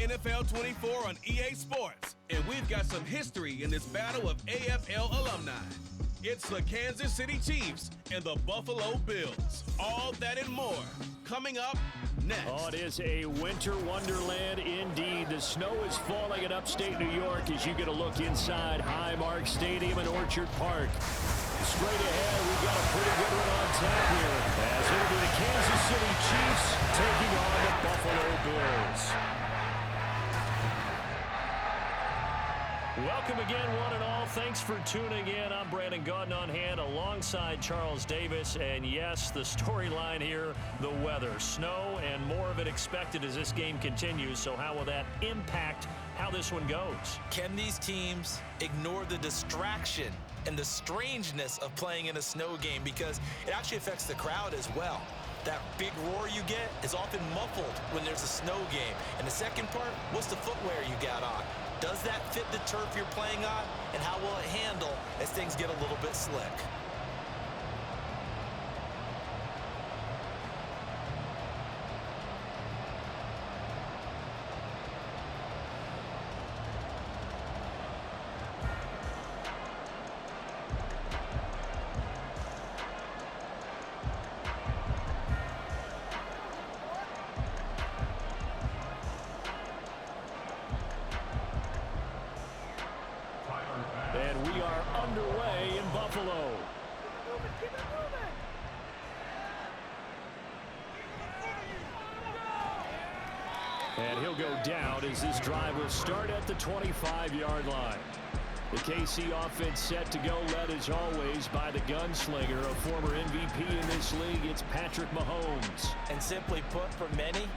NFL 24 on EA Sports, and we've got some history in this battle of AFL alumni. It's the Kansas City Chiefs and the Buffalo Bills. All that and more coming up next. Oh, it is a winter wonderland indeed. The snow is falling in upstate New York as you get a look inside Highmark Stadium in Orchard Park. Straight ahead, we've got a pretty good one on tap here, as it'll be the Kansas City Chiefs taking on the Buffalo Bills. Welcome again, one and all. Thanks for tuning in. I'm Brandon Gaudin on hand alongside Charles Davis. And yes, the storyline here, the weather. Snow and more of it expected as this game continues. So how will that impact how this one goes? Can these teams ignore the distraction and the strangeness of playing in a snow game? Because it actually affects the crowd as well. That big roar you get is often muffled when there's a snow game. And the second part, what's the footwear you got on? Does that fit the turf you're playing on? And how will it handle as things get a little bit slick? And we are underway in Buffalo. And he'll go down as this drive will start at the 25-yard line. The KC offense set to go, led as always by the gunslinger, a former MVP in this league. It's Patrick Mahomes. And simply put, for many,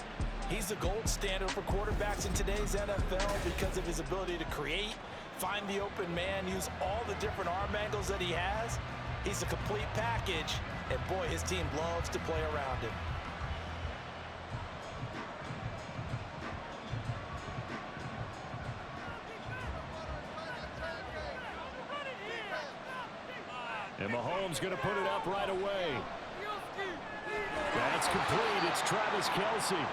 he's the gold standard for quarterbacks in today's NFL because of his ability to create, find the open man, use all the different arm angles that he has. He's a complete package, and boy, his team loves to play around him. And Mahomes going to put it up right away. That's complete. It's Travis Kelce.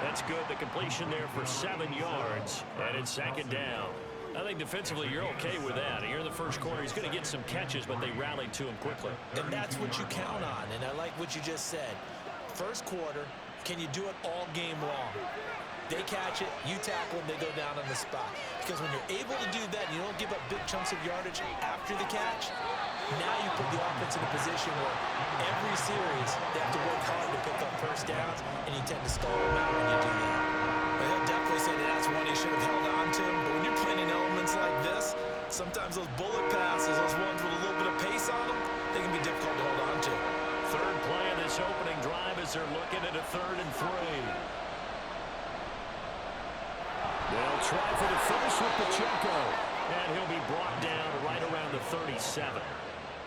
That's good. The completion there for 7 yards. And it's second down. I think defensively you're okay with that. Here in the first quarter, he's going to get some catches, but they rallied to him quickly. And that's what you count on. And I like what you just said. First quarter, can you do it all game long? They catch it, you tackle them, they go down on the spot. Because when you're able to do that, and you don't give up big chunks of yardage after the catch, now you put the offense in a position where every series they have to work hard to pick up first downs, and you tend to stall them out when you do that. But he'll definitely say that that's one he should have held on to. But when you're playing in elements like this, sometimes those bullet passes, those ones with a little bit of pace on them, they can be difficult to hold on to. Third play of this opening drive as they're looking at a 3rd and 3. They'll try for the first with Pacheco, and he'll be brought down right around the 37.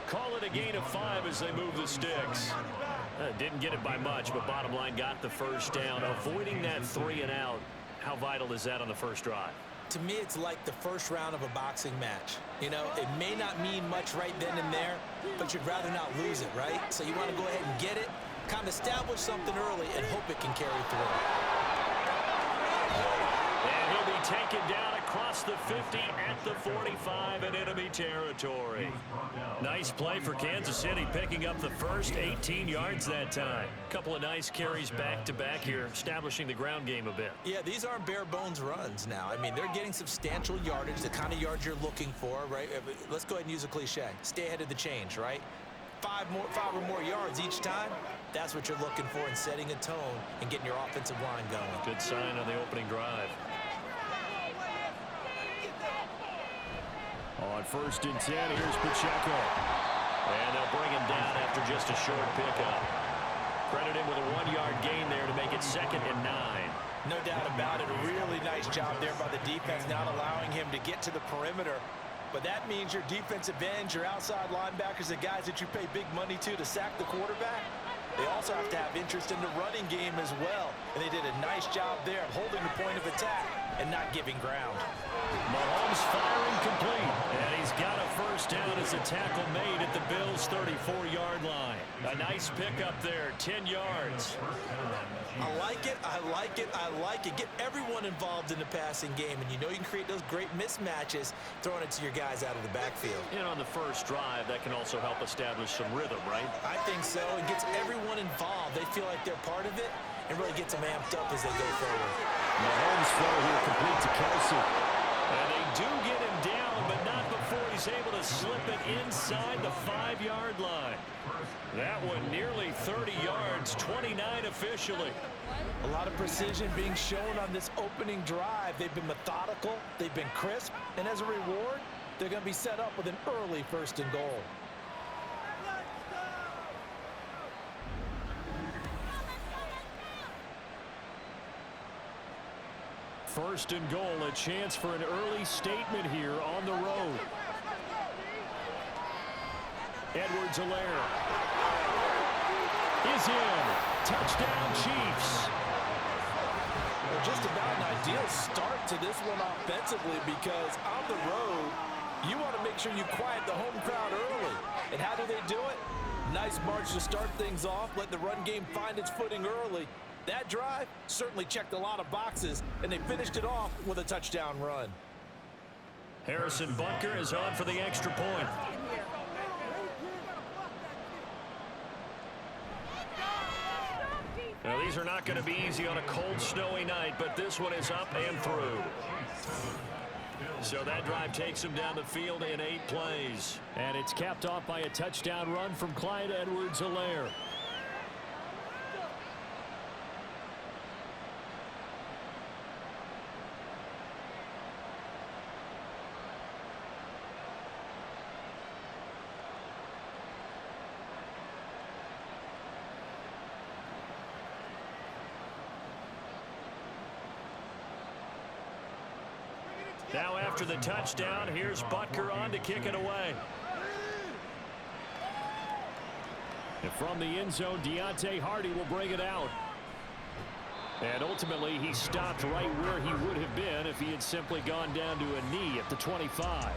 Call it a gain of 5 as they move the sticks. Didn't get it by much, but bottom line got the first down. Avoiding that 3 and out, how vital is that on the first drive? To me, it's like the first round of a boxing match. You know, it may not mean much right then and there, but you'd rather not lose it, right? So you want to go ahead and get it, kind of establish something early, and hope it can carry through. And he'll be taken down across the 50 at the 45 in enemy territory. Nice play for Kansas City, picking up the first 18 yards that time. Couple of nice carries back-to-back here, establishing the ground game a bit. Yeah, these aren't bare-bones runs now. I mean, they're getting substantial yardage, the kind of yards you're looking for, right? Let's go ahead and use a cliche. Stay ahead of the change, right? 5 or more yards each time, that's what you're looking for in setting a tone and getting your offensive line going. Good sign on the opening drive. On 1st and 10, here's Pacheco. And they'll bring him down after just a short pickup. Credit him with a 1-yard gain there to make it 2nd and 9. No doubt about it. A really nice job there by the defense, not allowing him to get to the perimeter. But that means your defensive ends, your outside linebackers, the guys that you pay big money to sack the quarterback, they also have to have interest in the running game as well. And they did a nice job there of holding the point of attack and not giving ground. Mahomes firing complete. And he's got a first down as a tackle made at the Bills' 34-yard line. A nice pickup there, 10 yards. I like it, I like it, I like it. Get everyone involved in the passing game, and you know you can create those great mismatches throwing it to your guys out of the backfield. And on the first drive, that can also help establish some rhythm, right? I think so. It gets everyone involved. They feel like they're part of it and really gets them amped up as they go forward. Mahomes throw here complete to Kelsey. And they do get him down, but not before he's able to slip it inside the 5-yard line. That one nearly 30 yards, 29 officially. A lot of precision being shown on this opening drive. They've been methodical, they've been crisp, and as a reward, they're going to be set up with an early 1st and goal. First and goal, a chance for an early statement here on the road. Edwards-Helaire is in. Touchdown, Chiefs. Well, just about an ideal start to this one offensively, because on the road, you want to make sure you quiet the home crowd early. And how do they do it? Nice march to start things off. Let the run game find its footing early. That drive certainly checked a lot of boxes, and they finished it off with a touchdown run. Harrison Butker is on for the extra point. Now, these are not going to be easy on a cold, snowy night, but this one is up and through. So that drive takes him down the field in 8 plays. And it's capped off by a touchdown run from Clyde Edwards-Helaire. Now after the touchdown, here's Butker on to kick it away. And from the end zone, Deontay Hardy will bring it out. And ultimately, he stopped right where he would have been if he had simply gone down to a knee at the 25.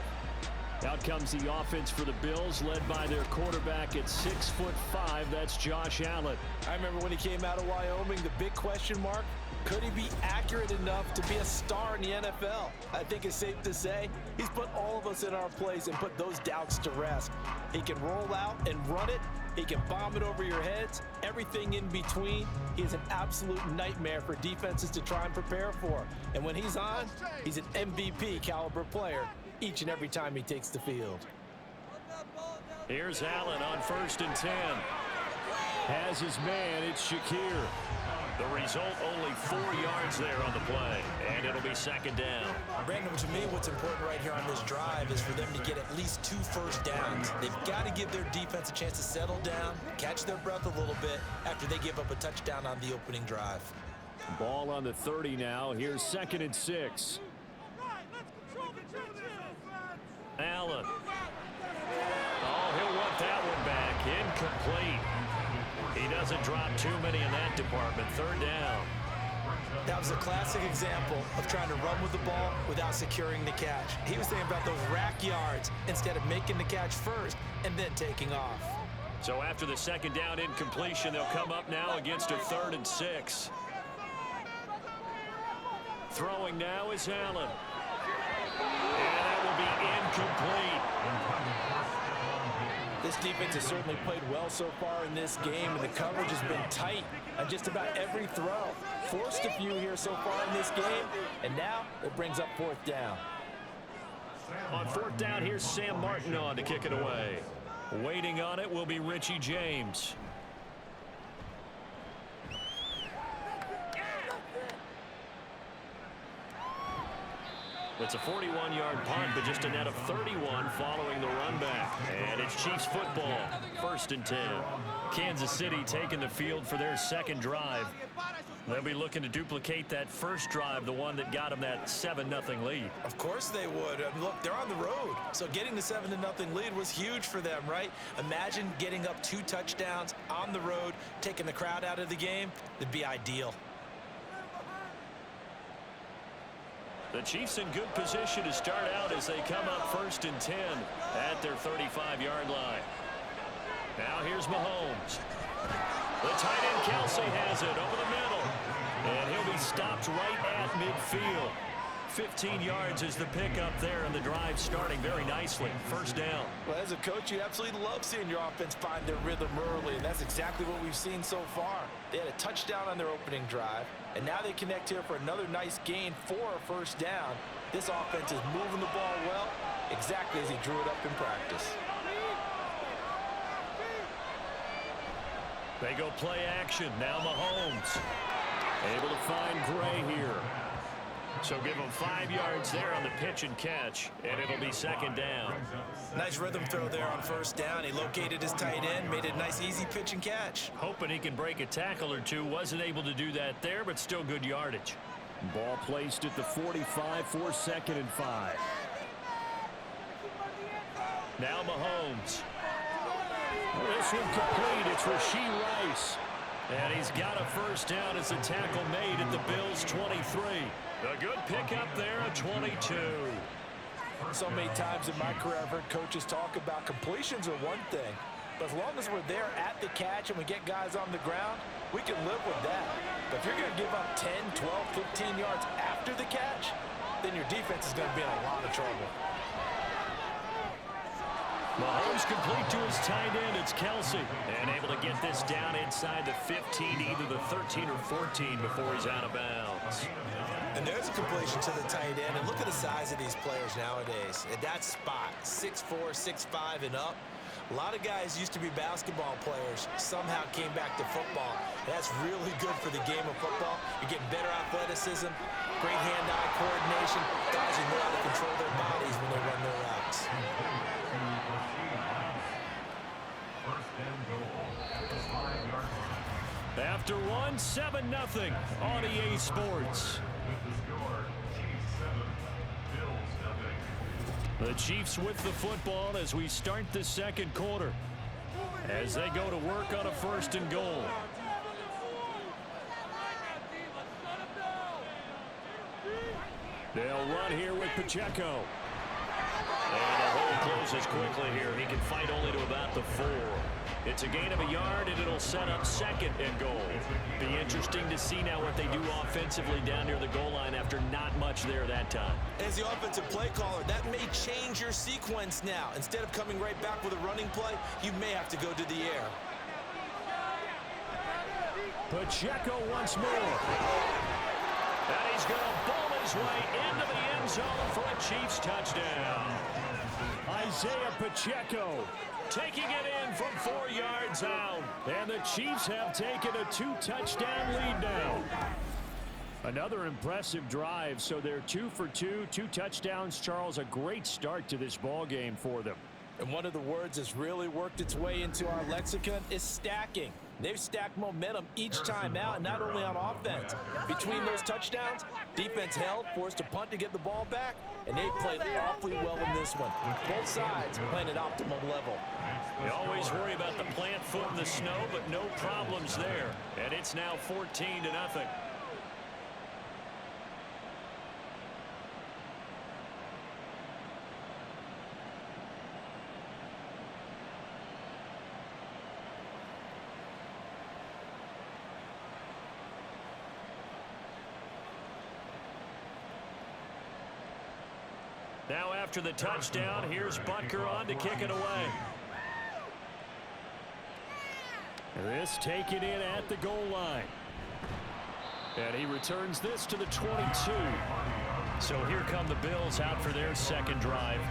Out comes the offense for the Bills, led by their quarterback at 6'5". That's Josh Allen. I remember when he came out of Wyoming, the big question mark, could he be accurate enough to be a star in the NFL? I think it's safe to say he's put all of us in our place and put those doubts to rest. He can roll out and run it. He can bomb it over your heads. Everything in between. He is an absolute nightmare for defenses to try and prepare for. And when he's on, he's an MVP caliber player each and every time he takes the field. Here's Allen on 1st and 10. Has his man, it's Shakir. The result, only 4 yards there on the play, and it'll be 2nd down. Brandon, to me, what's important right here on this drive is for them to get at least 2 first downs. They've got to give their defense a chance to settle down, catch their breath a little bit after they give up a touchdown on the opening drive. Ball on the 30 now. Here's 2nd and 6. Allen. Oh, he'll want that one back. Incomplete. He doesn't drop too many in that department. 3rd down. That was a classic example of trying to run with the ball without securing the catch. He was thinking about those rack yards instead of making the catch first and then taking off. So after the 2nd down incompletion, they'll come up now against a 3rd and 6. Throwing now is Allen. And that will be incomplete. This defense has certainly played well so far in this game, and the coverage has been tight on just about every throw. Forced a few here so far in this game, and now it brings up 4th down. On 4th down, here's Sam Martin on to kick it away. Waiting on it will be Richie James. It's a 41-yard punt, but just a net of 31 following the run back. And it's Chiefs football, 1st and 10. Kansas City taking the field for their 2nd drive. They'll be looking to duplicate that first drive, the one that got them that 7-0 lead. Of course they would. I mean, look, they're on the road. So getting the 7-0 lead was huge for them, right? Imagine getting up 2 touchdowns on the road, taking the crowd out of the game. It'd be ideal. The Chiefs in good position to start out as they come up 1st and 10 at their 35-yard line. Now here's Mahomes. The tight end Kelsey has it over the middle. And he'll be stopped right at midfield. 15 yards is the pickup there, and the drive starting very nicely. 1st down. Well, as a coach, you absolutely love seeing your offense find their rhythm early, and that's exactly what we've seen so far. They had a touchdown on their opening drive, and now they connect here for another nice gain for a 1st down. This offense is moving the ball well, exactly as he drew it up in practice. They go play action. Now Mahomes. Able to find Gray here. So give him 5 yards there on the pitch and catch, and it'll be 2nd down. Nice rhythm throw there on 1st down. He located his tight end, made it a nice easy pitch and catch. Hoping he can break a tackle or two. Wasn't able to do that there, but still good yardage. Ball placed at the 45 for 2nd and 5. Now Mahomes. This one complete. It's Rashee Rice. And he's got a 1st down as a tackle made at the Bills' 23. A good pickup there at 22. So many times in my career I've heard coaches talk about completions are one thing, but as long as we're there at the catch and we get guys on the ground, we can live with that. But if you're going to give up 10, 12, 15 yards after the catch, then your defense is going to be in a lot of trouble. Mahomes complete to his tight end. It's Kelsey. And able to get this down inside the 15, either the 13 or 14 before he's out of bounds. And there's a completion to the tight end. And look at the size of these players nowadays. At that spot, 6'4", 6'5", and up. A lot of guys used to be basketball players, somehow came back to football. That's really good for the game of football. You're getting better athleticism, great hand-eye coordination. Guys who know how to control their bodies when they run their routes. After one, 7-0 on EA Sports. The Chiefs with the football as we start the 2nd quarter. As they go to work on a 1st and goal. They'll run here with Pacheco. And the hole closes quickly here. He can fight only to about the 4. It's a gain of a yard, and it'll set up 2nd and goal. Be interesting to see now what they do offensively down near the goal line after not much there that time. As the offensive play caller, that may change your sequence now. Instead of coming right back with a running play, you may have to go to the air. Pacheco once more. And he's going to bowl his way into the end zone for a Chiefs touchdown. Isaiah Pacheco taking it in from 4 yards out. And the Chiefs have taken a 2-touchdown lead now. Another impressive drive, so they're 2 for 2, 2 touchdowns. Charles, a great start to this ball game for them. And one of the words that's really worked its way into our lexicon is stacking. They've stacked momentum each time out, not only on offense. Between those touchdowns, defense held, forced a punt to get the ball back, and they played awfully well in this one. Both sides playing at optimal level. You always worry about the plant foot in the snow, but no problems there. And it's now 14-0. Now after the touchdown, here's Butker on to kick it away. This taken in at the goal line. And he returns this to the 22. So here come the Bills out for their 2nd drive.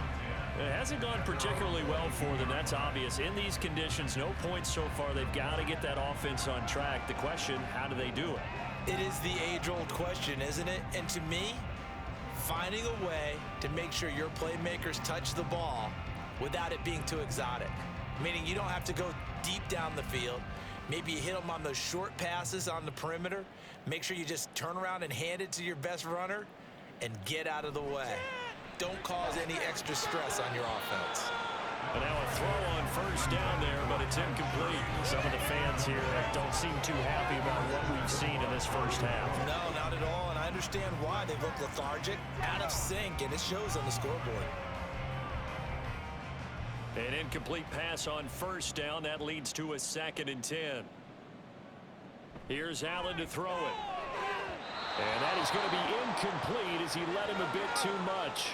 It hasn't gone particularly well for them. That's obvious. In these conditions, no points so far. They've got to get that offense on track. The question, how do they do it? It is the age-old question, isn't it? And to me, finding a way to make sure your playmakers touch the ball without it being too exotic. Meaning you don't have to go deep down the field. Maybe you hit them on those short passes on the perimeter. Make sure you just turn around and hand it to your best runner and get out of the way. Don't cause any extra stress on your offense. And now a throw on first down there, but it's incomplete. Some of the fans here don't seem too happy about what we've seen in this first half. No, not at all, and I understand why. They look lethargic, out of sync, and it shows on the scoreboard. An incomplete pass on first down. That leads to a 2nd and 10. Here's Allen to throw it. And that is going to be incomplete as he led him a bit too much.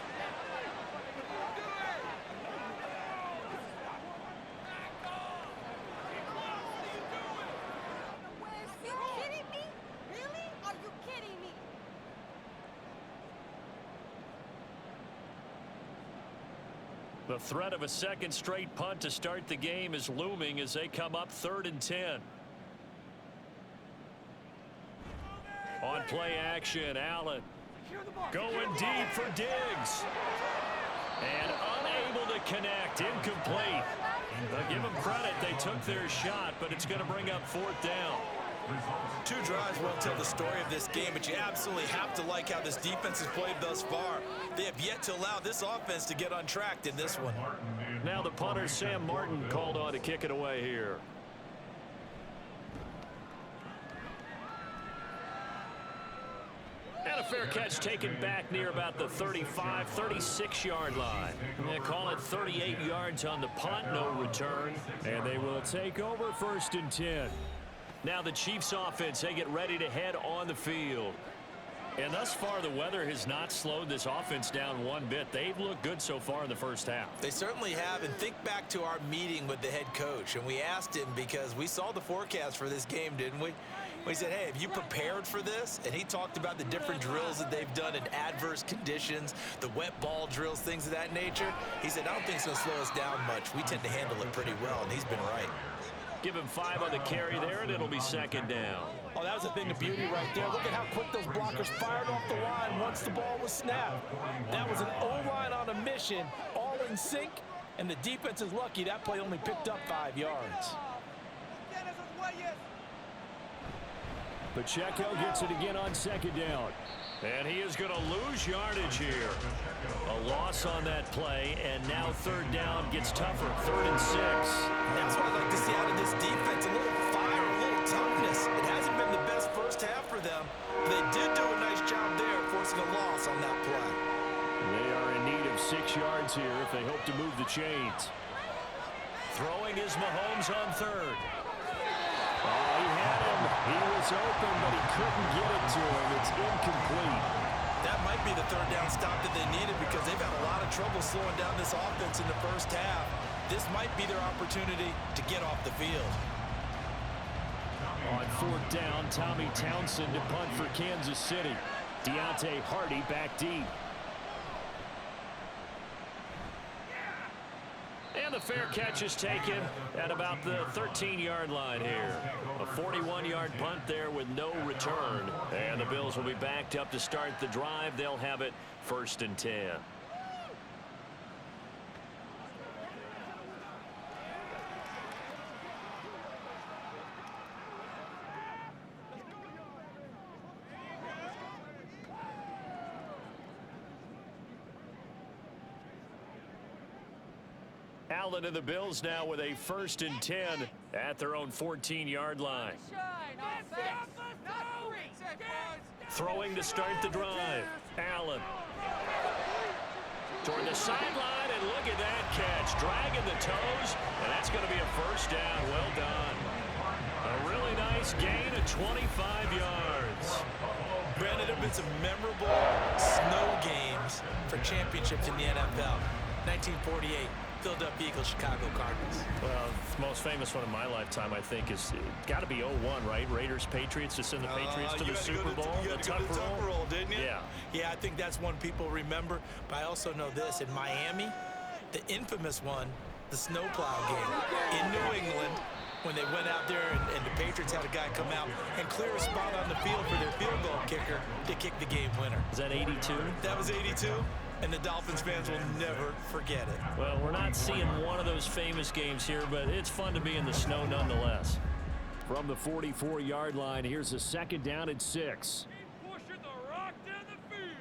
The threat of a second straight punt to start the game is looming as they come up 3rd and 10. On play action, Allen going deep for Diggs. And unable to connect, incomplete. Give them credit, they took their shot, but it's going to bring up 4th down. 2 drives won't tell the story of this game, but you absolutely have to like how this defense has played thus far. They have yet to allow this offense to get untracked in this one. Now the punter, Sam Martin, called on to kick it away here. And a fair catch taken back near about the 35, 36-yard line. They call it 38 yards on the punt, no return. And they will take over 1st and 10. Now the Chiefs offense, they get ready to head on the field. And thus far, the weather has not slowed this offense down one bit. They've looked good so far in the first half. They certainly have, and think back to our meeting with the head coach, and we asked him because we saw the forecast for this game, didn't we? We said, hey, have you prepared for this? And he talked about the different drills that they've done in adverse conditions, the wet ball drills, things of that nature. He said, I don't think it's going to slow us down much. We tend to handle it pretty well, and he's been right. Give him 5 on the carry there, and it'll be 2nd down. Oh, that was a thing of beauty right there. Look at how quick those blockers fired off the line once the ball was snapped. That was an O-line on a mission, all in sync, and the defense is lucky that play only picked up 5 yards. Pacheco gets it again on 2nd down. And he is going to lose yardage here. A loss on that play, and now 3rd down gets tougher, 3rd and 6. That's what I like to see out of this defense, a little fire, a little toughness. It hasn't been the best first half for them, but they did do a nice job there forcing a loss on that play. They are in need of 6 yards here if they hope to move the chains. Throwing is Mahomes on 3rd. Oh, he had him. He was open, but he couldn't get it to him. It's incomplete. That might be the 3rd down stop that they needed because they've had a lot of trouble slowing down this offense in the first half. This might be their opportunity to get off the field. On 4th down, Tommy Townsend to punt for Kansas City. Deontay Hardy back deep. And the fair catch is taken at about the 13-yard line here. A 41-yard punt there with no return. And the Bills will be backed up to start the drive. They'll have it 1st and 10. Allen and the Bills now with a 1st and 10 at their own 14-yard line. Throwing to start the drive. Allen. Toward the sideline, and look at that catch. Dragging the toes, and that's going to be a 1st down. Well done. A really nice gain of 25 yards. Brandon, there have been some memorable snow games for championships in the NFL. 1948. Philadelphia Eagles, Chicago Cardinals. Well, the most famous one in my lifetime, I think, is got to be 01, right? Raiders, Patriots, to send the Patriots to the Super Bowl. You got to go to the Tuck Roll, didn't you? Yeah. Yeah, I think that's one people remember. But I also know this. In Miami, the infamous one, the snowplow game in New England, when they went out there and the Patriots had a guy come out and clear a spot on the field for their field goal kicker to kick the game winner. Is that 82? That was 82. And the Dolphins fans will never forget it. Well, we're not seeing one of those famous games here, but it's fun to be in the snow nonetheless. From the 44-yard line, here's a 2nd down and 6. Keep pushing the rock down the field.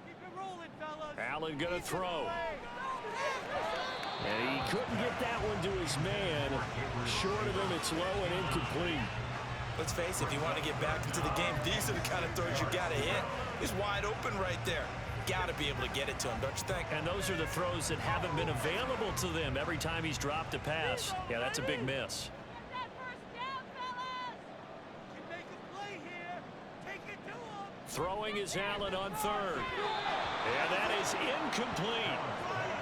Keep it rolling, fellas. Allen going to throw. And he couldn't get that one to his man. Short of him, it's low and incomplete. Let's face it, if you want to get back into the game, these are the kind of throws you got to hit. He's wide open right there. Got to be able to get it to him, don't you think? And those are the throws that haven't been available to them every time he's dropped a pass. Yeah, that's a big miss. Throwing is Allen on third. And that is incomplete.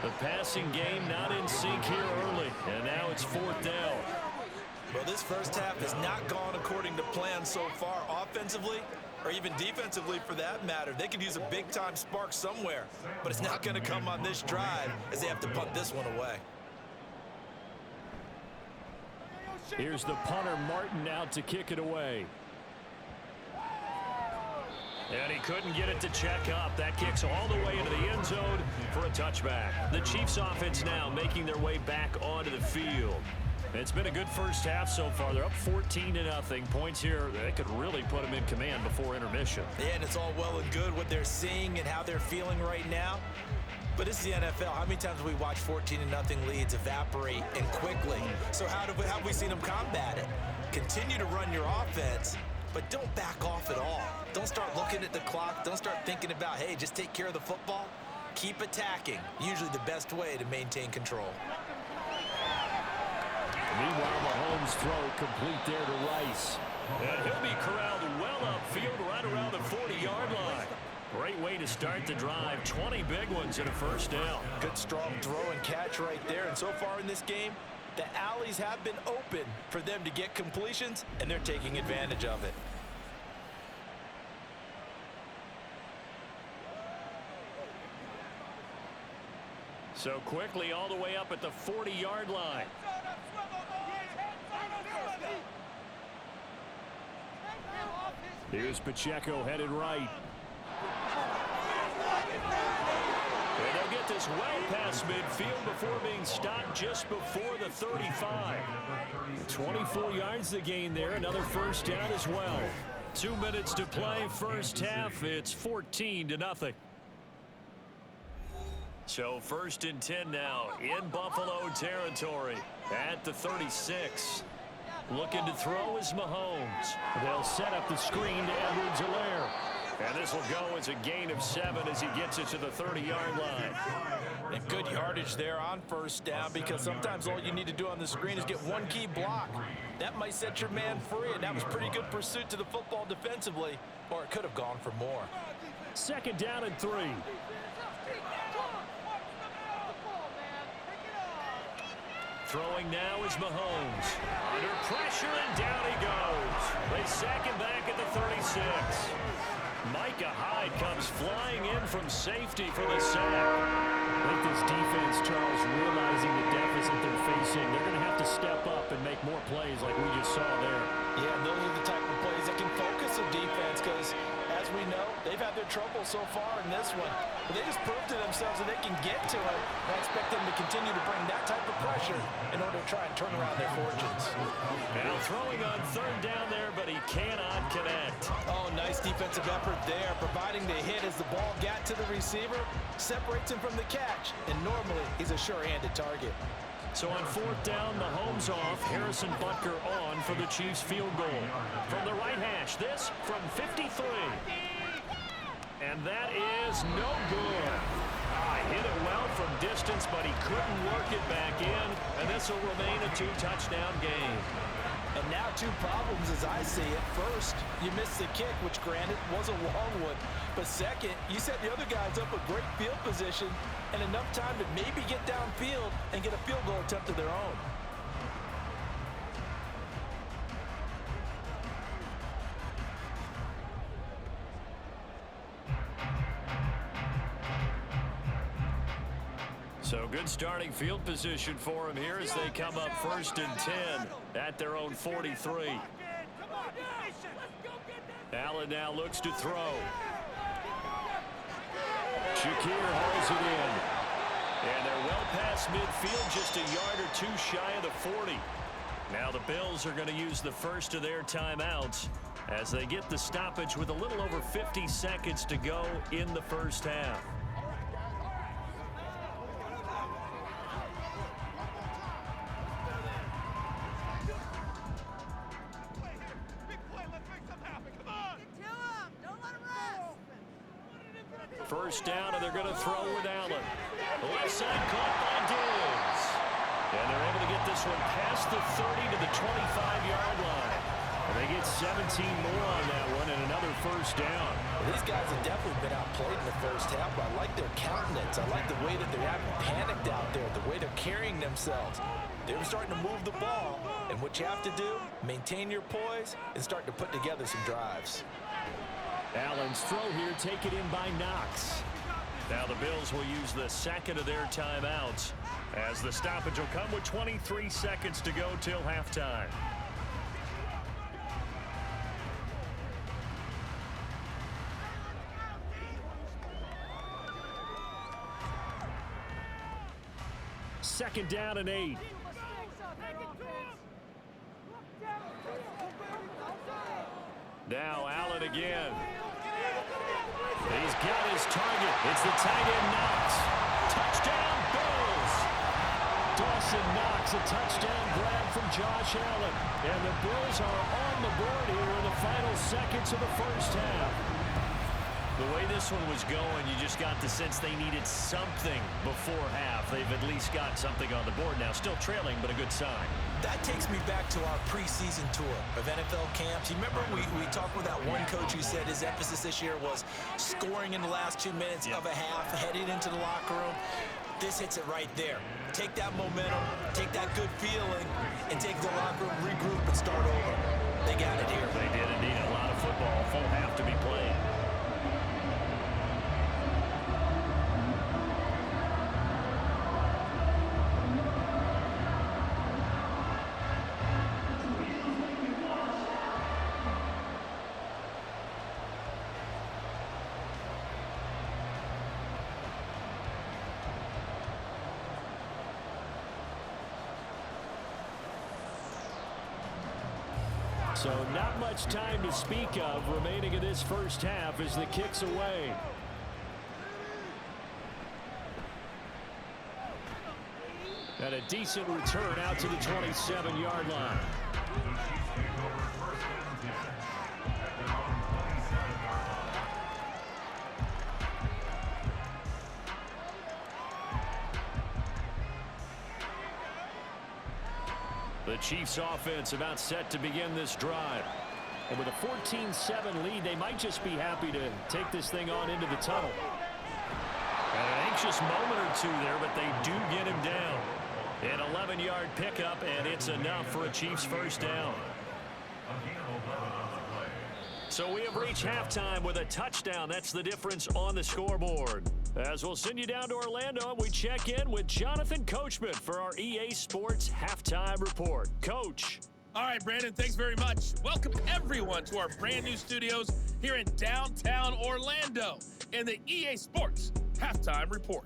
The passing game not in sync here early. And now it's fourth down. Well, this first half has not gone according to plan so far offensively or even defensively for that matter. They could use a big-time spark somewhere, but it's not going to come on this drive as they have to punt this one away. Here's the punter, Martin, out to kick it away. And he couldn't get it to check up. That kicks all the way into the end zone for a touchback. The Chiefs offense now making their way back onto the field. It's been a good first half so far. They're up 14-0. Points here, they could really put them in command before intermission. Yeah, and it's all well and good what they're seeing and how they're feeling right now. But it's the NFL. How many times have we watched 14-0 leads evaporate and quickly? So how have we seen them combat it? Continue to run your offense, but don't back off at all. Don't start looking at the clock. Don't start thinking about, hey, just take care of the football. Keep attacking. Usually the best way to maintain control. Meanwhile, Mahomes' throw complete there to Rice. And he'll be corralled well upfield right around the 40-yard line. Great way to start the drive. 20 big ones and a first down. Good strong throw and catch right there. And so far in this game, the alleys have been open for them to get completions, and they're taking advantage of it. So quickly all the way up at the 40-yard line. Here's Pacheco headed right. And they'll get this well past midfield before being stopped just before the 35. 24 yards to gain there. Another first down as well. 2 minutes to play first half. It's 14-0. So first and 10 now in Buffalo territory at the 36. Looking to throw is Mahomes. They'll set up the screen to Edwards-Helaire. And this will go as a gain of 7 as he gets it to the 30-yard line. And good yardage there on first down, because sometimes all you need to do on the screen is get one key block. That might set your man free, and that was pretty good pursuit to the football defensively, or it could have gone for more. Second down and 3. Throwing now is Mahomes. Under pressure, and down he goes. They sack him back at the 36. Micah Hyde comes flying in from safety for the sack. I think this defense, Charles, realizing the deficit they're facing, they're going to have to step up and make more plays like we just saw there. Yeah, and those are the type of plays that can focus a defense, because as we know, they've had their trouble so far in this one. But they just proved to themselves that they can get to it. I expect them to continue to bring that type of pressure in order to try and turn around their fortunes. Now throwing on third down there, but he cannot connect. Oh, nice defensive effort there, providing the hit as the ball got to the receiver, separates him from the catch, and normally he's a sure-handed target. So on fourth down, Mahomes off, Harrison Butker on for the Chiefs field goal. From the right hash, this from 53. And that is no good. Hit it well from distance, but he couldn't work it back in, and this will remain a 2-touchdown game. And now 2 problems as I see it. First, you missed the kick, which granted was a long one. But second, you set the other guys up a great field position and enough time to maybe get downfield and get a field goal attempt of their own. So good starting field position for him here as they come up first and 10 at their own 43. Allen now looks to throw. Shakir hauls it in. And they're well past midfield, just a yard or 2 shy of the 40. Now the Bills are going to use the first of their timeouts as they get the stoppage with a little over 50 seconds to go in the first half. First down, and they're going to throw with Allen. The left side caught by Diggs. And they're able to get this one past the 30 to the 25-yard line. And they get 17 more on that one and another first down. Well, these guys have definitely been outplayed in the first half, but I like their countenance. I like the way that they're having panicked out there, the way they're carrying themselves. They're starting to move the ball, and what you have to do, maintain your poise and start to put together some drives. Allen's throw here taken in by Knox. Now the Bills will use the second of their timeouts as the stoppage will come with 23 seconds to go till halftime. Second down and 8. Now Allen again. He's got his target. It's the tight end Knox. Touchdown Bills. Dawson Knox, a touchdown grab from Josh Allen. And the Bills are on the board here in the final seconds of the first half. The way this one was going, you just got the sense they needed something before half. They've at least got something on the board now. Still trailing, but a good sign. That takes me back to our preseason tour of NFL camps. You remember we talked with that one coach who said his emphasis this year was scoring in the last 2 minutes of a half, heading into the locker room. This hits it right there. Take that momentum, take that good feeling, and take the locker room, regroup, and start over. They got it here. They did indeed. A lot of football, full half to be played. So not much time to speak of remaining in this first half as the kick's away. And a decent return out to the 27-yard line. The Chiefs offense about set to begin this drive. And with a 14-7 lead, they might just be happy to take this thing on into the tunnel. And an anxious moment or two there, but they do get him down. An 11-yard pickup, and it's enough for a Chiefs first down. So we have reached halftime with a touchdown. That's the difference on the scoreboard. As we'll send you down to Orlando, we check in with Jonathan Coachman for our EA Sports Halftime Report. Coach. All right, Brandon, thanks very much. Welcome everyone to our brand new studios here in downtown Orlando in the EA Sports Halftime Report.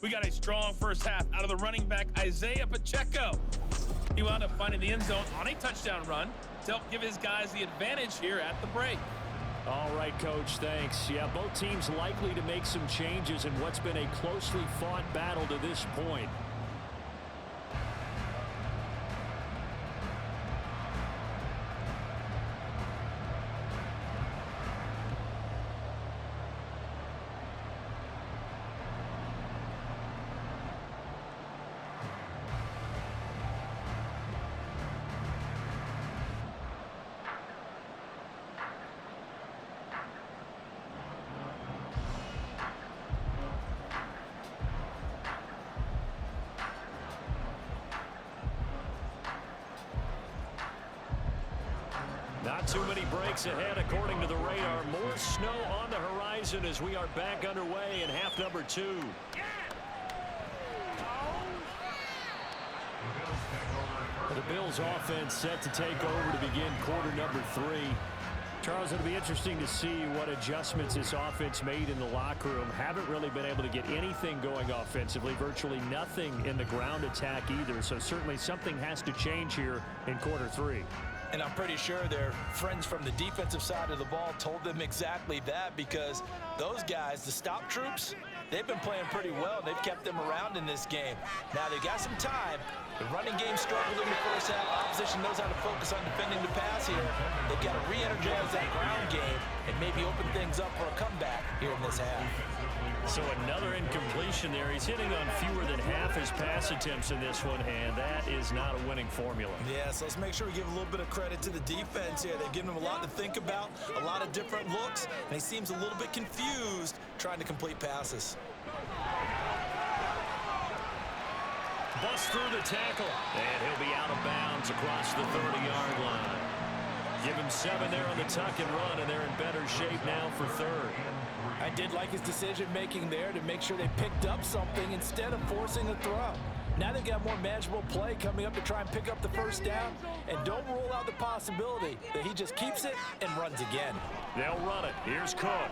We got a strong first half out of the running back Isaiah Pacheco. He wound up finding the end zone on a touchdown run to help give his guys the advantage here at the break. All right, Coach, thanks. Yeah, both teams likely to make some changes in what's been a closely fought battle to this point. Not too many breaks ahead according to the radar. More snow on the horizon as we are back underway in half number 2. The Bills offense set to take over to begin quarter number 3. Charles, it'll be interesting to see what adjustments this offense made in the locker room. Haven't really been able to get anything going offensively, virtually nothing in the ground attack either. So certainly something has to change here in quarter 3. And I'm pretty sure their friends from the defensive side of the ball told them exactly that, because those guys, the stop troops, they've been playing pretty well. They've kept them around in this game. Now they've got some time. The running game struggled in the first half. Opposition knows how to focus on defending the pass here. They've got to re-energize that ground game and maybe open things up for a comeback here in this half. So another incompletion there. He's hitting on fewer than half his pass attempts in this one, and that is not a winning formula. Yeah, so let's make sure we give a little bit of credit to the defense here. They've given him a lot to think about, a lot of different looks, and he seems a little bit confused trying to complete passes. Bust through the tackle, and he'll be out of bounds across the 30-yard line. Give him 7 there on the tuck and run, and they're in better shape now for third. I did like his decision-making there to make sure they picked up something instead of forcing a throw. Now they've got more manageable play coming up to try and pick up the first down, and don't rule out the possibility that he just keeps it and runs again. They'll run it. Here's Cook.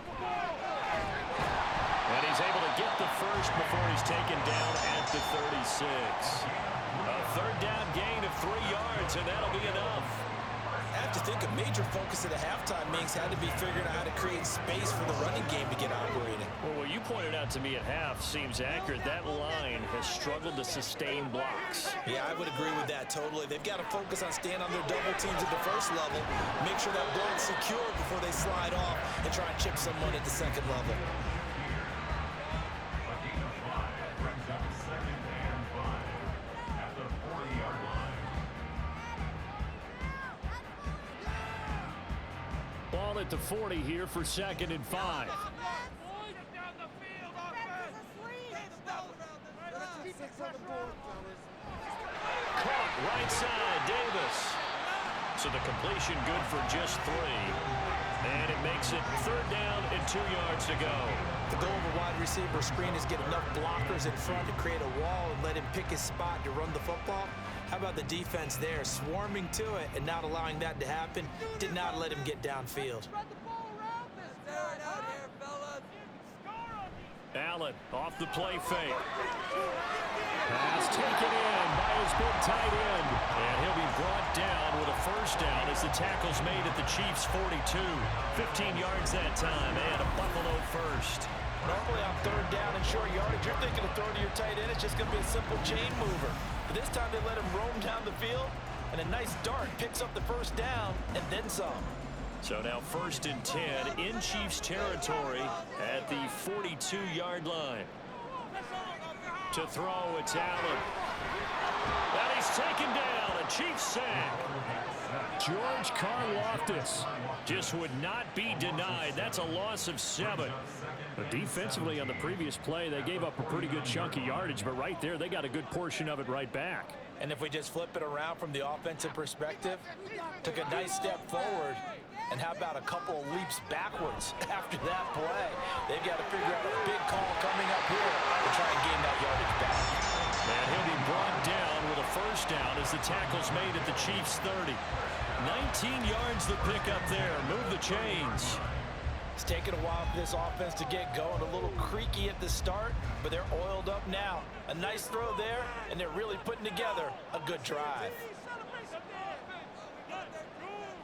And he's able to get the first before he's taken down at the 36. A third down gain of 3 yards, and that'll be enough. I have to think a major focus of the halftime Minks had to be figuring out how to create space for the running game to get operating. Well, what you pointed out to me at half seems accurate. That line has struggled to sustain blocks. Yeah, I would agree with that totally. They've got to focus on staying on their double teams at the first level, make sure that block's secure before they slide off and try and chip someone at the second level. Ball at the 40 here for 2nd and 5. Caught right side, Davis. So the completion good for just 3. And it makes it 3rd down and 2 yards to go. The goal of a wide receiver screen is get enough blockers in front to create a wall and let him pick his spot to run the football. How about the defense there, swarming to it and not allowing that to happen? Did not let him get downfield. Allen off the play fake. Pass taken in by his big tight end. And he'll be brought down with a first down as the tackle's made at the Chiefs' 42. 15 yards that time, and a Buffalo first. Normally on 3rd down and short yardage, you're thinking of throwing to your tight end. It's just going to be a simple chain mover. But this time they let him roam down the field, and a nice dart picks up the first down and then some. So now 1st and 10 in Chiefs territory at the 42-yard line. To throw, it's Allen. And he's taken down, a Chiefs sack. George Karlaftis Just would not be denied. That's a loss of 7. But defensively on the previous play, they gave up a pretty good chunk of yardage, but right there, they got a good portion of it right back. And if we just flip it around from the offensive perspective, took a nice step forward, and how about a couple of leaps backwards after that play? They've got to figure out a big call coming up here to try and gain that yardage back. And he'll be brought down with a first down as the tackle's made at the Chiefs' 30. 19 yards the pick up there. Move the chains. It's taken a while for this offense to get going. A little creaky at the start, but they're oiled up now. A nice throw there, and they're really putting together a good drive.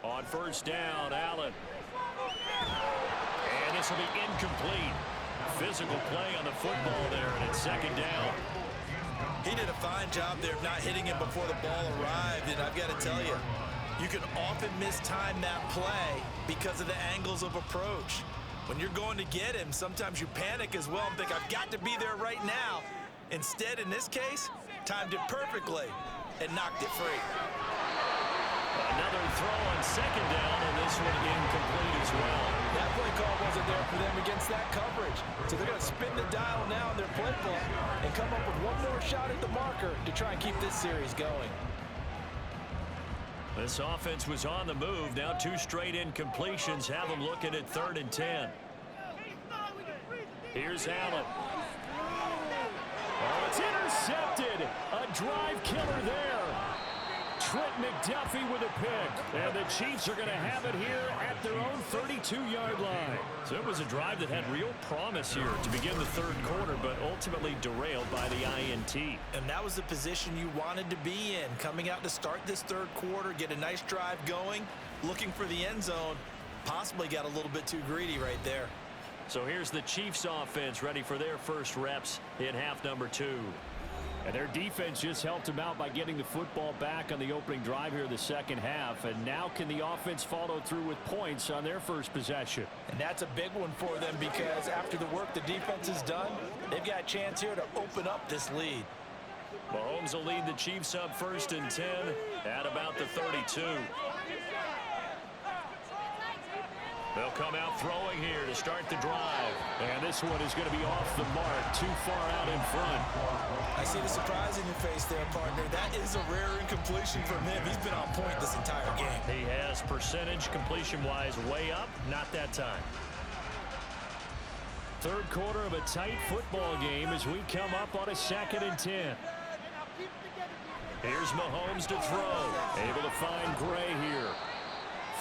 On first down, Allen. And this will be incomplete. Physical play on the football there, and it's 2nd down. He did a fine job there of not hitting him before the ball arrived, and I've got to tell you, you can often mistime that play because of the angles of approach. When you're going to get him, sometimes you panic as well and think, I've got to be there right now. Instead, in this case, timed it perfectly and knocked it free. Another throw on 2nd down, and this one incomplete as well. That play call wasn't there for them against that coverage. So they're going to spin the dial now in their playbook and come up with one more shot at the marker to try and keep this series going. This offense was on the move. Now 2 straight incompletions have them looking at 3rd and 10. Here's Allen. Oh, it's intercepted. A drive killer there. Trent McDuffie with a pick. And the Chiefs are going to have it here at their own 32-yard line. So it was a drive that had real promise here to begin the third quarter, but ultimately derailed by the INT. And that was the position you wanted to be in. Coming out to start this third quarter, get a nice drive going, looking for the end zone. Possibly got a little bit too greedy right there. So here's the Chiefs offense ready for their first reps in half number 2. And their defense just helped them out by getting the football back on the opening drive here in the second half. And now can the offense follow through with points on their first possession? And that's a big one for them because after the work the defense has done, they've got a chance here to open up this lead. Mahomes will lead the Chiefs up 1st and 10 at about the 32. They'll come out throwing here to start the drive. And this one is going to be off the mark, too far out in front. I see the surprise in your face there, partner. That is a rare incompletion from him. He's been on point this entire game. He has percentage completion-wise way up, not that time. Third quarter of a tight football game as we come up on a 2nd and 10. Here's Mahomes to throw. Able to find Gray here.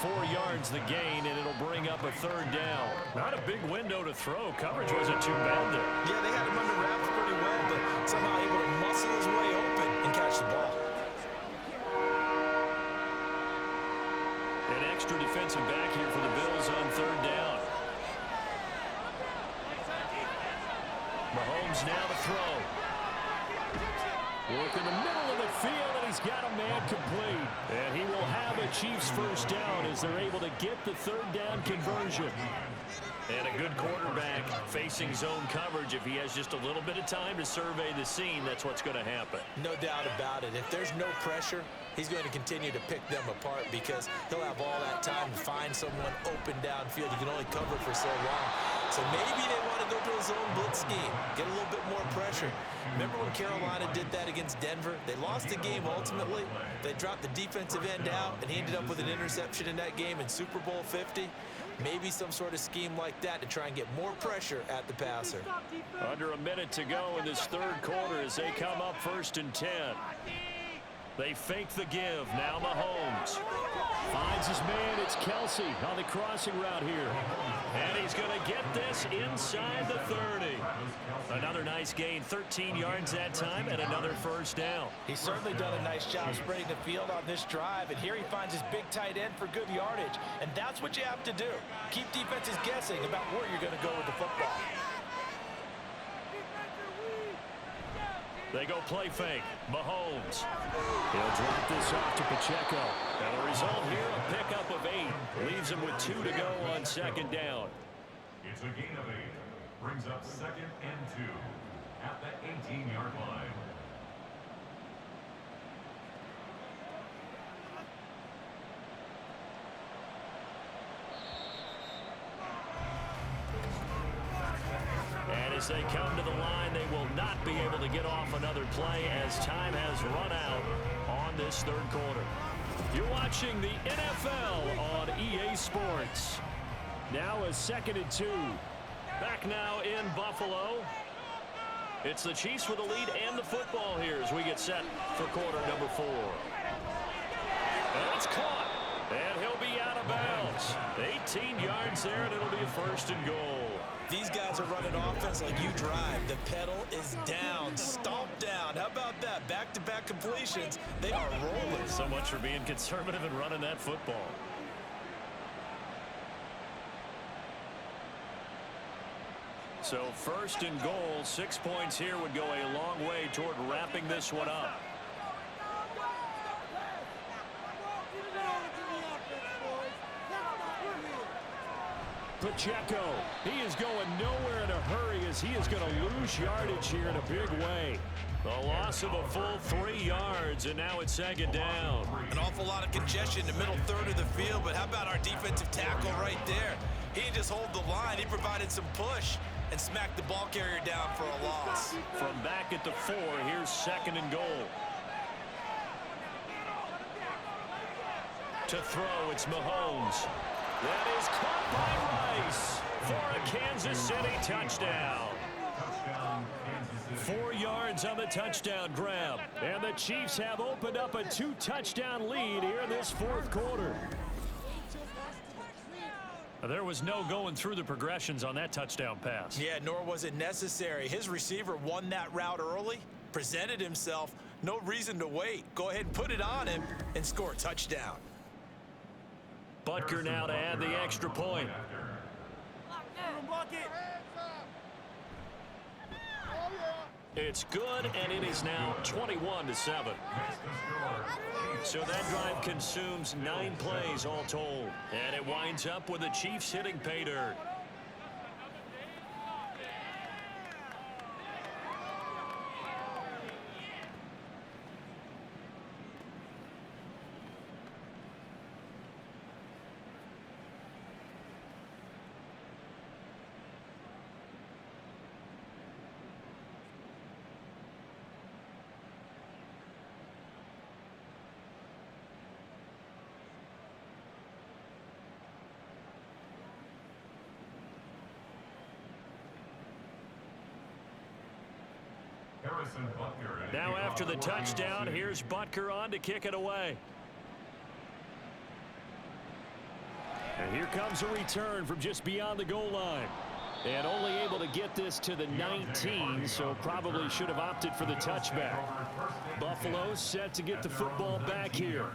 4 yards the gain, and it'll bring up a 3rd down. Not a big window to throw. Coverage wasn't too bad there. Yeah, they had him under wraps pretty well, but somehow able to muscle his way open and catch the ball. An extra defensive back here for the Bills on 3rd down. Mahomes now to throw. Work in the middle of the field, and he's got a man complete. And he will have a Chiefs first down as they're able to get the 3rd down conversion. And a good quarterback facing zone coverage. If he has just a little bit of time to survey the scene, that's what's going to happen. No doubt about it. If there's no pressure, he's going to continue to pick them apart because he'll have all that time to find someone open downfield. You can only cover for so long. So maybe they want to go to a zone blitz scheme, get a little bit more pressure. Remember when Carolina did that against Denver? They lost the game ultimately. They dropped the defensive end out, and he ended up with an interception in that game in Super Bowl 50. Maybe some sort of scheme like that to try and get more pressure at the passer. Under a minute to go in this third quarter as they come up 1st and 10. They fake the give. Now Mahomes finds his man. It's Kelsey on the crossing route here. And he's going to get this inside the 30. Another nice gain, 13 yards that time, and another first down. He's certainly done a nice job spreading the field on this drive, and here he finds his big tight end for good yardage. And that's what you have to do. Keep defenses guessing about where you're going to go with the football. They go play fake. Mahomes. He'll drop this off to Pacheco. And the result here, a pickup of 8. Leaves him with 2 to go on 2nd down. It's a gain of 8. Brings up 2nd and 2 at the 18-yard line. And as they come to the line, they will not be able to get off another play as time has run out on this third quarter. You're watching the NFL on EA Sports. Now a 2nd and 2. Back now in Buffalo. It's the Chiefs with the lead and the football here as we get set for quarter number 4. And it's caught. And he'll be out of bounds. 18 yards there, and it'll be a 1st and goal. These guys are running offense like you drive. The pedal is down, stomped down. How about that? Back-to-back completions. They are rolling. So much for being conservative and running that football. So 1st and goal, 6 points here would go a long way toward wrapping this one up. Pacheco, he is going nowhere in a hurry as he is going to lose yardage here in a big way. The loss of a full 3 yards, and now it's 2nd down. An awful lot of congestion in the middle third of the field, but how about our defensive tackle right there? He didn't just hold the line, he provided some push and smacked the ball carrier down for a loss. From back at the 4, here's 2nd and goal. To throw, it's Mahomes. That is caught by Rice for a Kansas City touchdown. 4 yards on the touchdown grab. And the Chiefs have opened up a 2-touchdown lead here in this fourth quarter. There was no going through the progressions on that touchdown pass. Yeah, nor was it necessary. His receiver won that route early, presented himself. No reason to wait. Go ahead and put it on him and score a touchdown. Butker now to add the extra point. It's good, and it is now 21-7. So that drive consumes 9 plays all told. And it winds up with the Chiefs hitting pay dirt. Now after the touchdown, here's Butker on to kick it away. And here comes a return from just beyond the goal line. And only able to get this to the 19, so probably should have opted for the touchback. Buffalo set to get the football back here.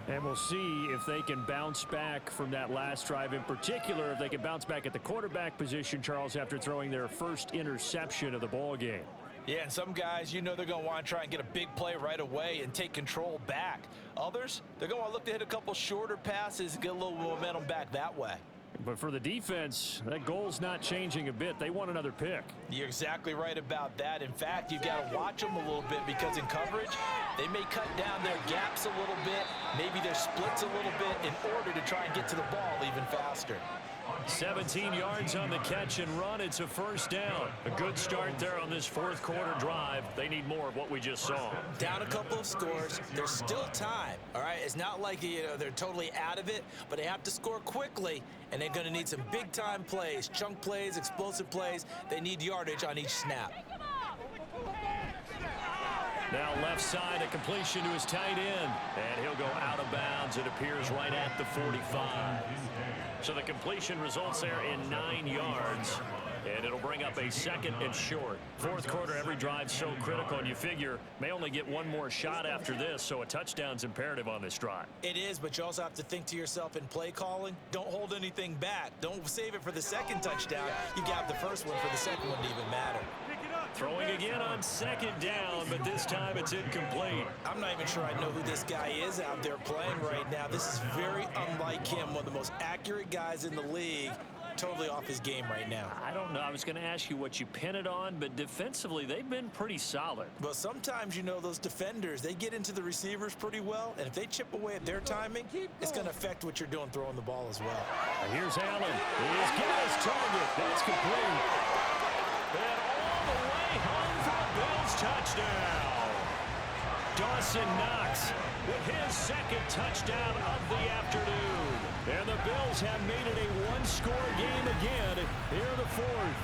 And we'll see if they can bounce back from that last drive, in particular if they can bounce back at the quarterback position, Charles, after throwing their first interception of the ball game. Yeah, and some guys, you know, they're going to want to try and get a big play right away and take control back. Others, they're going to look to hit a couple shorter passes and get a little momentum back that way. But for the defense, that goal's not changing a bit. They want another pick. You're exactly right about that. In fact, you've got to watch them a little bit because in coverage, they may cut down their gaps a little bit, maybe their splits a little bit in order to try and get to the ball even faster. 17 yards on the catch and run. It's a first down. A good start there on this fourth quarter drive. They need more of what we just saw. Down a couple of scores. There's still time, all right? It's not like, you know, they're totally out of it, but they have to score quickly, and they're going to need some big-time plays, chunk plays, explosive plays. They need yardage on each snap. Now left side, a completion to his tight end. And he'll go out of bounds. It appears right at the 45. So the completion results there in 9 yards. And it'll bring up a second and short. Fourth quarter, every drive so critical, and you figure may only get one more shot after this, so a touchdown's imperative on this drive. It is, but you also have to think to yourself in play calling, don't hold anything back. Don't save it for the second touchdown. You got the first one for the second one to even matter. Throwing again on second down, but this time it's incomplete. I'm not even sure I know who this guy is out there playing right now. This is very unlike him, one of the most accurate guys in the league. Totally off his game right now. I don't know. I was going to ask you what you pin it on, but defensively, they've been pretty solid. But sometimes, you know, those defenders, they get into the receivers pretty well, and if they chip away at their timing, it's going to affect what you're doing throwing the ball as well. And here's Allen. He's got his target. That's complete. And all the way home for a Bills touchdown. Dawson Knox with his second touchdown of the afternoon. And the Bills have made it a one-score game again here in the fourth.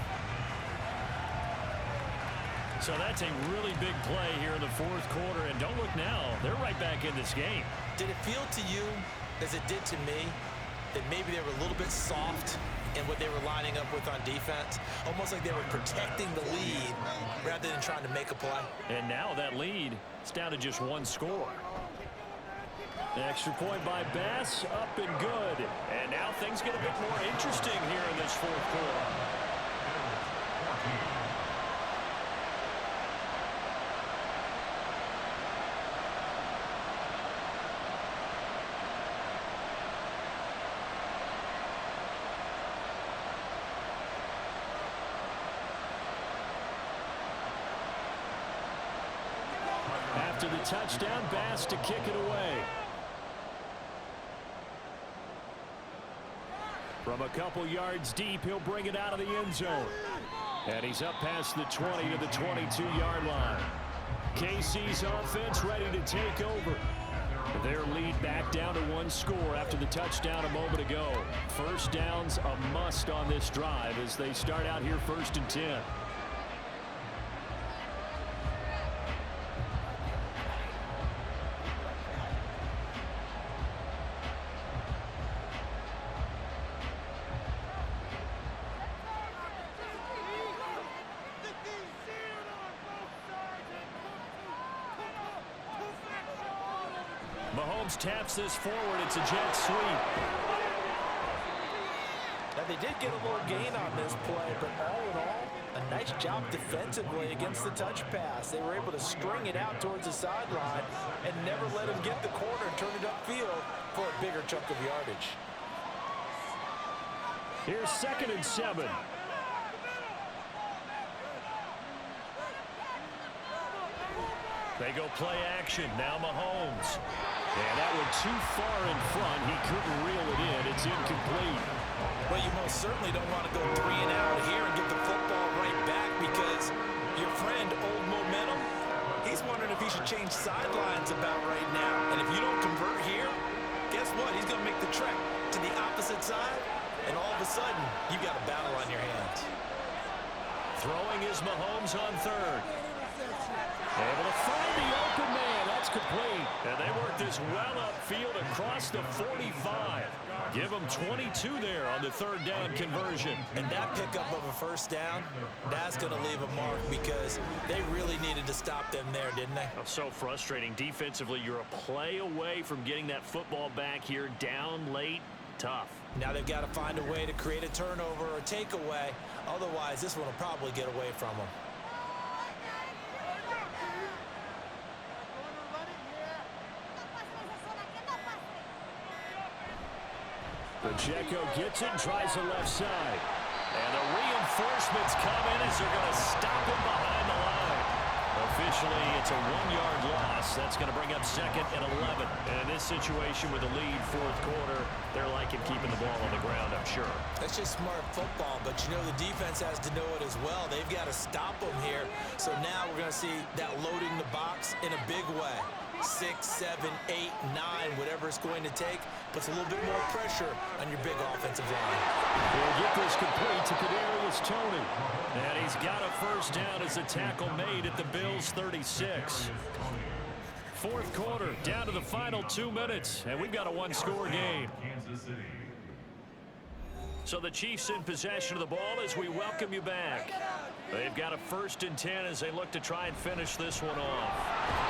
So that's a really big play here in the fourth quarter. And don't look now, they're right back in this game. Did it feel to you, as it did to me, that maybe they were a little bit soft in what they were lining up with on defense? Almost like they were protecting the lead rather than trying to make a play. And now that lead is down to just one score. Extra point by Bass, up and good. And now things get a bit more interesting here in this fourth quarter. After the touchdown, Bass to kick it away. From a couple yards deep, he'll bring it out of the end zone. And he's up past the 20 to the 22-yard line. KC's offense ready to take over. Their lead back down to one score after the touchdown a moment ago. First down's a must on this drive as they start out here 1st and 10. Mahomes taps this forward. It's a jet sweep. Now, they did get a little gain on this play, but all in all, a nice job defensively against the touch pass. They were able to string it out towards the sideline and never let him get the corner and turn it upfield for a bigger chunk of yardage. Here's 2nd and 7. They go play action. Now Mahomes. And that went too far in front. He couldn't reel it in. It's incomplete. Well, you most certainly don't want to go 3 and out here and get the football right back because your friend, Old Momentum, he's wondering if he should change sidelines about right now. And if you don't convert here, guess what? He's going to make the trek to the opposite side, and all of a sudden, you got a battle on your hands. Throwing is Mahomes on 3rd. Able to find the open man. That's complete. And they work this well upfield across the 45. Give them 22 there on the 3rd down conversion. And that pickup of a 1st down, that's going to leave a mark because they really needed to stop them there, didn't they? Oh, so frustrating. Defensively, you're a play away from getting that football back here. Down late, tough. Now they've got to find a way to create a turnover or takeaway. Otherwise, this one will probably get away from them. Pacheco gets it, tries the left side. And the reinforcements come in as they're going to stop him behind the line. Officially, it's a 1-yard loss. That's going to bring up 2nd and 11. And in this situation with the lead 4th quarter, they're liking keeping the ball on the ground, I'm sure. That's just smart football, but you know the defense has to know it as well. They've got to stop them here. So now we're going to see that loading the box in a big way. 6, 7, 8, 9, whatever it's going to take, puts a little bit more pressure on your big offensive line. We'll get this complete to Kadarius Toney. And he's got a 1st down as a tackle made at the Bills' 36. 4th quarter, down to the final 2 minutes, and we've got a 1-score game. So the Chiefs in possession of the ball as we welcome you back. They've got a 1st and 10 as they look to try and finish this one off.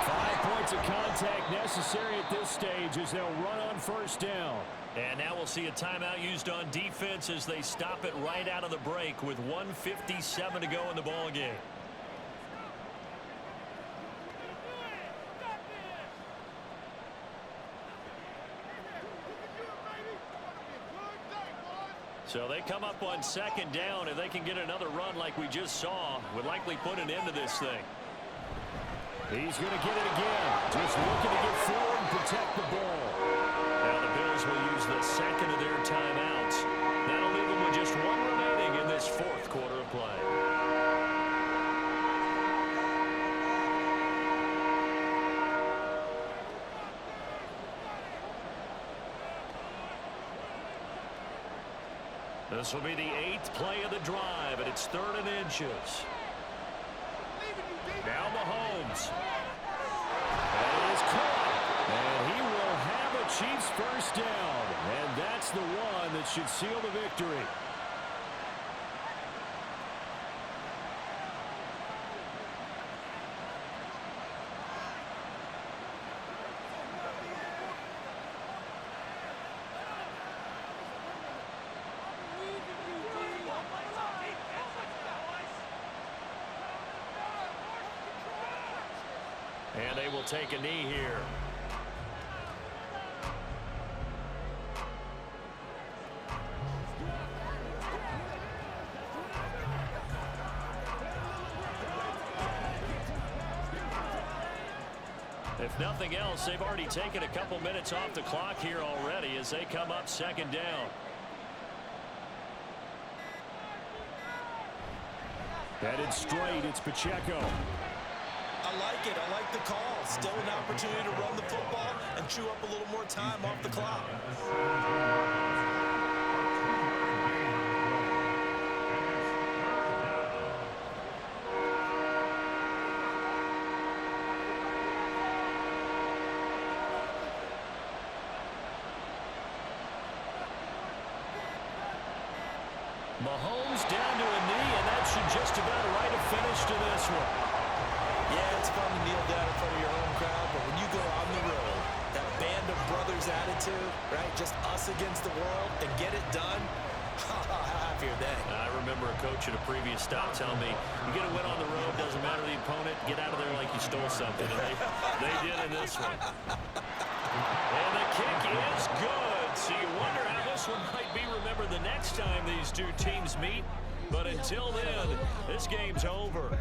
5 points of contact necessary at this stage as they'll run on 1st down. And now we'll see a timeout used on defense as they stop it right out of the break with 1:57 to go in the ball game. So they come up on 2nd down, and they can get another run like we just saw. Would likely put an end to this thing. He's going to get it again. Just looking to get forward and protect the ball. Now the Bills will use the 2nd of their timeouts. That'll leave them with just 1 remaining in this 4th quarter of play. This will be the 8th play of the drive, and it's 3rd and inches. Now Mahomes. That is caught. And he will have a Chiefs 1st down. And that's the one that should seal the victory. And they will take a knee here. If nothing else, they've already taken a couple minutes off the clock here already as they come up 2nd down. Headed straight, it's Pacheco. I like it. I like the call. Still an opportunity to run the football and chew up a little more time off the clock. Mahomes down to a knee, and that should just about write a finish to this one. Yeah, it's fun to kneel down in front of your home crowd, but when you go on the road, That band of brothers attitude, right? Just us against the world and get it done. How happy are they? I remember a coach at a previous stop telling me, you get a win on the road, doesn't matter the opponent, get out of there like you stole something. And they did in this one. And the kick is good. So you wonder how this one might be remembered the next time these two teams meet. But until then, this game's over.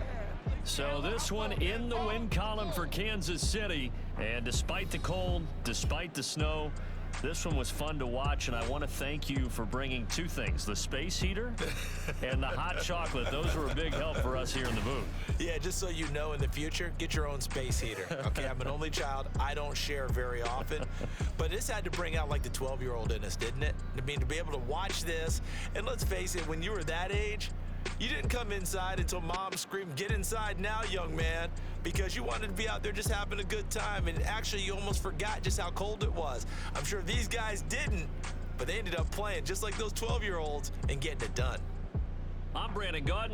So this one in the win column for Kansas City. And despite the cold, despite the snow, this one was fun to watch, and I want to thank you for bringing two things, the space heater and the hot chocolate. Those were a big help for us here in the booth. Yeah, just so you know, in the future, get your own space heater. Okay, I'm an only child. I don't share very often. But this had to bring out, like, the 12-year-old in us, didn't it? I mean, to be able to watch this, and let's face it, when you were that age, you didn't come inside until mom screamed, "Get inside now, young man," because you wanted to be out there just having a good time, and actually you almost forgot just how cold it was. I'm sure these guys didn't, but they ended up playing just like those 12-year-olds and getting it done. I'm Brandon Gaudin.